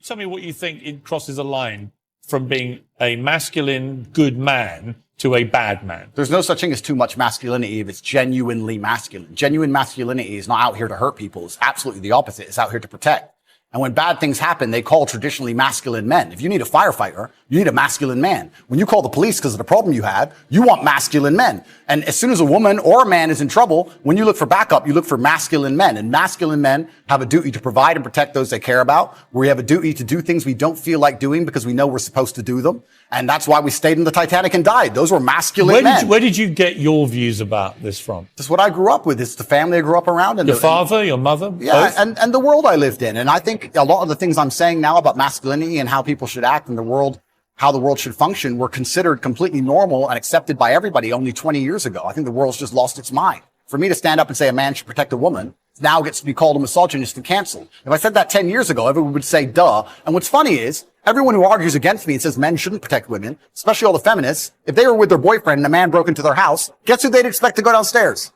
tell me what you think it crosses a line from being a masculine, good man to a bad man. There's no such thing as too much masculinity if it's genuinely masculine. Genuine masculinity is not out here to hurt people. It's absolutely the opposite. It's out here to protect. And when bad things happen, they call traditionally masculine men. If you need a firefighter, you need a masculine man. When you call the police because of the problem you have, you want masculine men. And as soon as a woman or a man is in trouble, when you look for backup, you look for masculine men. And masculine men have a duty to provide and protect those they care about. We have a duty to do things we don't feel like doing because we know we're supposed to do them. And that's why we stayed in the Titanic and died. Those were masculine men. Where did you get your views about this from? This is what I grew up with. It's the family I grew up around. And your father, your mother? Yeah, both? and the world I lived in. And I think a lot of the things I'm saying now about masculinity and how people should act in the world, how the world should function, were considered completely normal and accepted by everybody only 20 years ago. I think the world's just lost its mind. For me to stand up and say a man should protect a woman now gets to be called a misogynist and canceled. If I said that 10 years ago, everyone would say, duh. And what's funny is, everyone who argues against me and says men shouldn't protect women, especially all the feminists, if they were with their boyfriend and a man broke into their house, guess who they'd expect to go downstairs?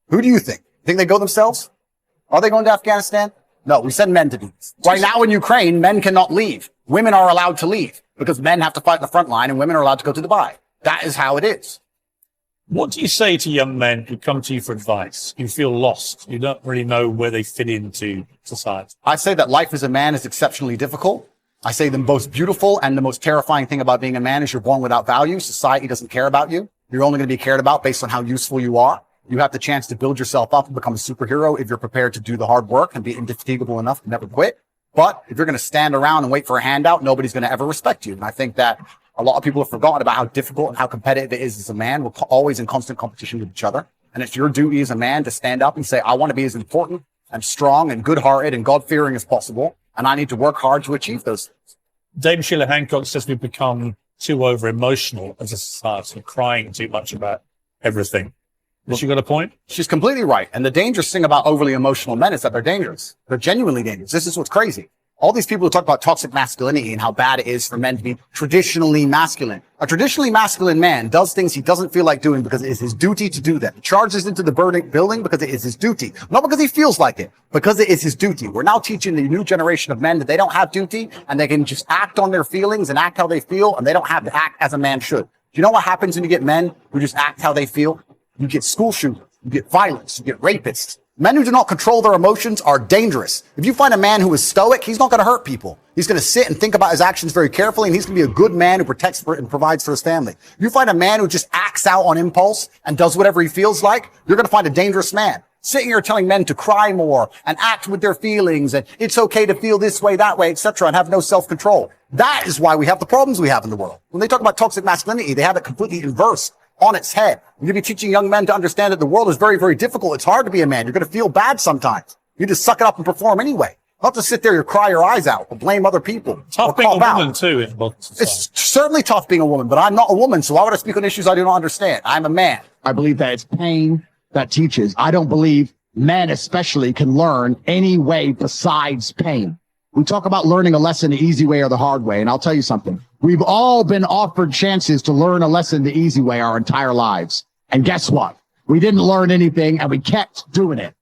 Who do you think? Think they go themselves? Are they going to Afghanistan? No, we send men to do this. Right now in Ukraine, men cannot leave. Women are allowed to leave because men have to fight in the front line and women are allowed to go to Dubai. That is how it is. What do you say to young men who come to you for advice? You feel lost. You don't really know where they fit into society. I say that life as a man is exceptionally difficult. I say the most beautiful and the most terrifying thing about being a man is you're born without value. Society doesn't care about you. You're only going to be cared about based on how useful you are. You have the chance to build yourself up and become a superhero if you're prepared to do the hard work and be indefatigable enough to never quit. But if you're going to stand around and wait for a handout, nobody's going to ever respect you. And I think that a lot of people have forgotten about how difficult and how competitive it is as a man. We're always in constant competition with each other. And it's your duty as a man to stand up and say, I want to be as important and strong and good-hearted and God-fearing as possible. And I need to work hard to achieve those things. David Sheila Hancock says we've become too over-emotional as a society, crying too much about everything. Has she got a point? She's completely right. And the dangerous thing about overly emotional men is that they're dangerous. They're genuinely dangerous. This is what's crazy. All these people who talk about toxic masculinity and how bad it is for men to be traditionally masculine. A traditionally masculine man does things he doesn't feel like doing because it is his duty to do them. He charges into the building because it is his duty. Not because he feels like it, because it is his duty. We're now teaching the new generation of men that they don't have duty and they can just act on their feelings and act how they feel, and they don't have to act as a man should. Do you know what happens when you get men who just act how they feel? You get school shooters, you get violence, you get rapists. Men who do not control their emotions are dangerous. If you find a man who is stoic, he's not going to hurt people. He's going to sit and think about his actions very carefully, and he's going to be a good man who protects and provides for his family. If you find a man who just acts out on impulse and does whatever he feels like, you're going to find a dangerous man. Sitting here telling men to cry more and act with their feelings and it's okay to feel this way, that way, etc., and have no self-control. That is why we have the problems we have in the world. When they talk about toxic masculinity, they have it completely inverse. On its head. You're going to be teaching young men to understand that the world is very, very difficult. It's hard to be a man. You're going to feel bad sometimes. You just suck it up and perform anyway. Not to sit there and cry your eyes out or blame other people. Tough being a woman too in modern society. It's certainly tough being a woman, but I'm not a woman, so why would I speak on issues I do not understand? I'm a man. I believe that it's pain that teaches. I don't believe men especially can learn any way besides pain. We talk about learning a lesson the easy way or the hard way, and I'll tell you something. We've all been offered chances to learn a lesson the easy way our entire lives. And guess what? We didn't learn anything, and we kept doing it.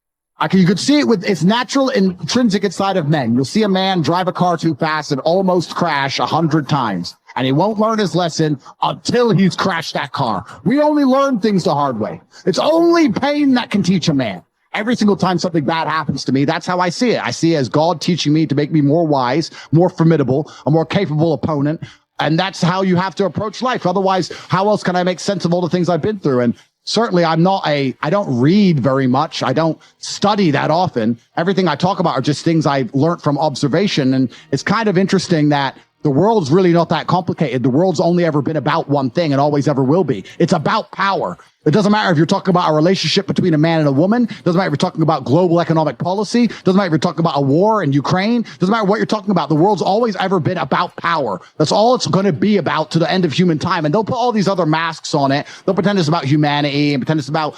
You could see it it's natural and intrinsic inside of men. You'll see a man drive a car too fast and almost crash 100 times, and he won't learn his lesson until he's crashed that car. We only learn things the hard way. It's only pain that can teach a man. Every single time something bad happens to me, that's how I see it. I see it as God teaching me to make me more wise, more formidable, a more capable opponent. And that's how you have to approach life. Otherwise, how else can I make sense of all the things I've been through? And certainly I don't read very much. I don't study that often. Everything I talk about are just things I've learned from observation. And it's kind of interesting that the world's really not that complicated. The world's only ever been about one thing and always ever will be. It's about power. It doesn't matter if you're talking about a relationship between a man and a woman. It doesn't matter if you're talking about global economic policy. It doesn't matter if you're talking about a war in Ukraine. It doesn't matter what you're talking about. The world's always ever been about power. That's all it's going to be about to the end of human time. And they'll put all these other masks on it. They'll pretend it's about humanity and pretend it's about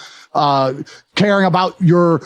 caring about your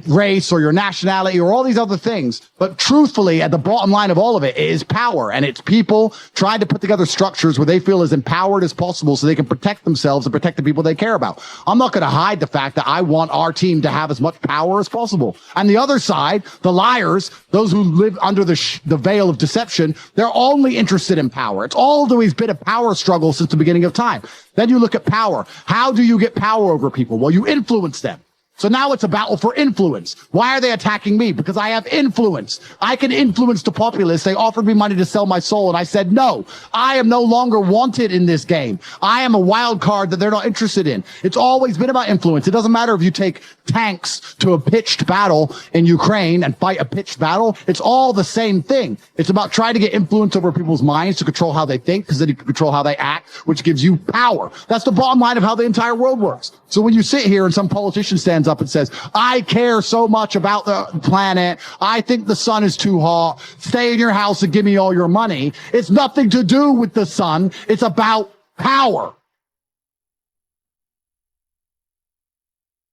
race or your nationality or all these other things. But truthfully, at the bottom line of all of it is power. And it's people trying to put together structures where they feel as empowered as possible so they can protect themselves and protect the people they care about. I'm not going to hide the fact that I want our team to have as much power as possible. And the other side, the liars, those who live under the veil of deception, they're only interested in power. It's always been a power struggle since the beginning of time. Then you look at power. How do you get power over people? Well, you influence them. So now it's a battle for influence. Why are they attacking me? Because I have influence. I can influence the populace. They offered me money to sell my soul, and I said, no, I am no longer wanted in this game. I am a wild card that they're not interested in. It's always been about influence. It doesn't matter if you take tanks to a pitched battle in Ukraine and fight a pitched battle. It's all the same thing. It's about trying to get influence over people's minds to control how they think, because then you can control how they act, which gives you power. That's the bottom line of how the entire world works. So when you sit here and some politician stands up and says, I care so much about the planet, I think the sun is too hot, stay in your house and give me all your money, it's nothing to do with the sun. It's about power.